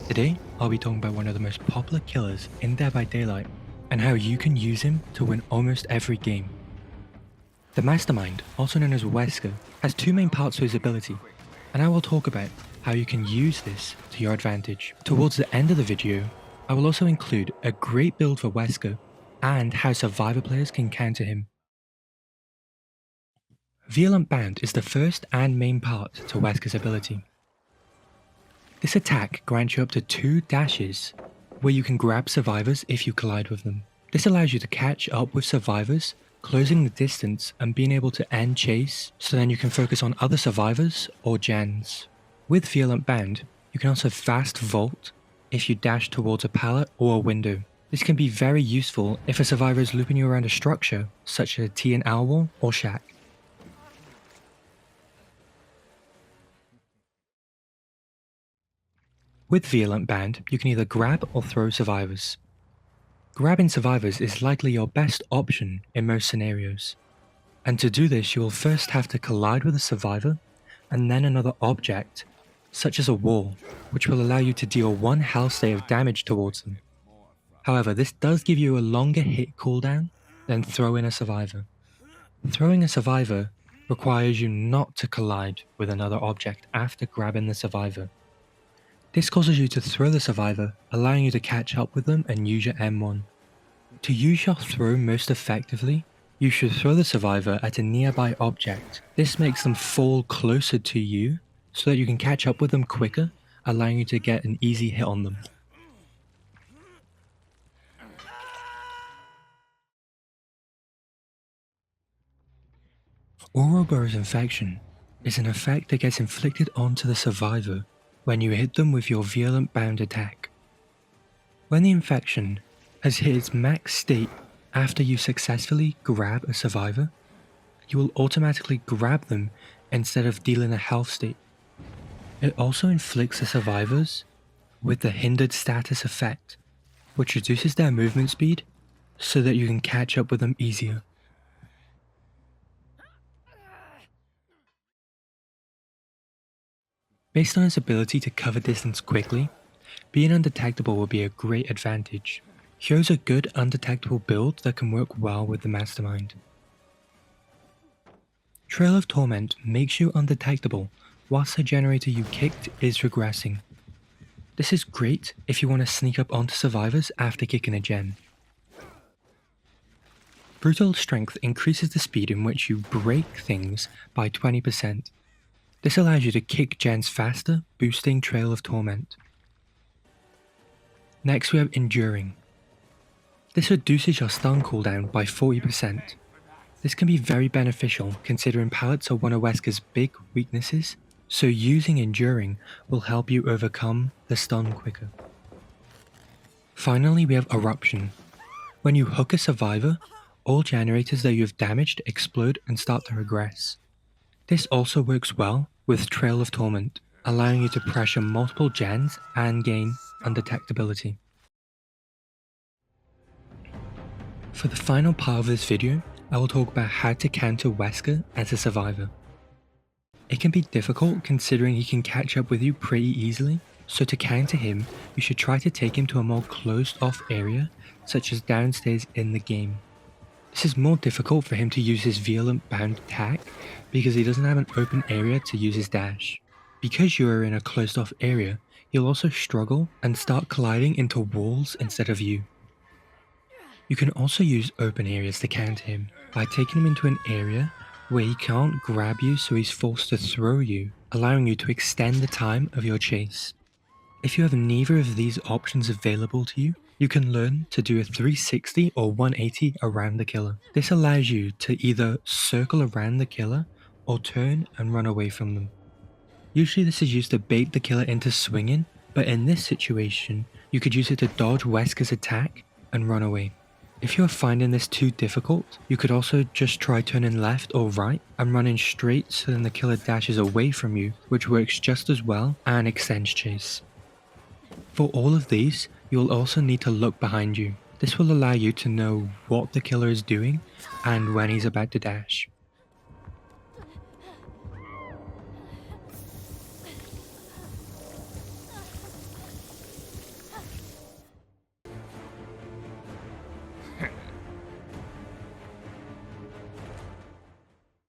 Today, I'll be talking about one of the most popular killers in Dead by Daylight and how you can use him to win almost every game. The Mastermind, also known as Wesker, has two main parts to his ability, and I will talk about how you can use this to your advantage. Towards the end of the video, I will also include a great build for Wesker and how survivor players can counter him. Virulent Bound is the first and main part to Wesker's ability. This attack grants you up to 2 dashes, where you can grab survivors if you collide with them. This allows you to catch up with survivors, closing the distance and being able to end chase, so then you can focus on other survivors or gens. With Virulent Bound, you can also fast vault if you dash towards a pallet or a window. This can be very useful if a survivor is looping you around a structure, such as a T and L wall or shack. With Virulent Bound, you can either grab or throw survivors. Grabbing survivors is likely your best option in most scenarios. And to do this, you will first have to collide with a survivor and then another object, such as a wall, which will allow you to deal 1 health state of damage towards them. However, this does give you a longer hit cooldown than throwing a survivor. Throwing a survivor requires you not to collide with another object after grabbing the survivor. This causes you to throw the survivor, allowing you to catch up with them and use your M1. To use your throw most effectively, you should throw the survivor at a nearby object. This makes them fall closer to you so that you can catch up with them quicker, allowing you to get an easy hit on them. Uroboros Infection is an effect that gets inflicted onto the survivor when you hit them with your Virulent Bound attack. When the infection has hit its max state after you successfully grab a survivor, you will automatically grab them instead of dealing a health state. It also inflicts the survivors with the hindered status effect, which reduces their movement speed so that you can catch up with them easier. Based on its ability to cover distance quickly, being undetectable will be a great advantage. Here's a good undetectable build that can work well with the Mastermind. Trail of Torment makes you undetectable whilst the generator you kicked is regressing. This is great if you want to sneak up onto survivors after kicking a gen. Brutal Strength increases the speed in which you break things by 20%. This allows you to kick gens faster, boosting Trail of Torment. Next we have Enduring. This reduces your stun cooldown by 40%. This can be very beneficial considering pallets are one of Wesker's big weaknesses, so using Enduring will help you overcome the stun quicker. Finally we have Eruption. When you hook a survivor, all generators that you have damaged explode and start to regress. This also works well with Trail of Torment, allowing you to pressure multiple gens and gain undetectability. For the final part of this video, I will talk about how to counter Wesker as a survivor. It can be difficult considering he can catch up with you pretty easily, so to counter him, you should try to take him to a more closed off area, such as downstairs in the game. This is more difficult for him to use his Virulent Bound attack because he doesn't have an open area to use his dash. Because you are in a closed off area, he'll also struggle and start colliding into walls instead of you. You can also use open areas to counter him by taking him into an area where he can't grab you, so he's forced to throw you, allowing you to extend the time of your chase. If you have neither of these options available to you, you can learn to do a 360 or 180 around the killer. This allows you to either circle around the killer or turn and run away from them. Usually this is used to bait the killer into swinging, but in this situation, you could use it to dodge Wesker's attack and run away. If you are finding this too difficult, you could also just try turning left or right and running straight so then the killer dashes away from you, which works just as well and extends chase. For all of these, you will also need to look behind you. This will allow you to know what the killer is doing and when he's about to dash.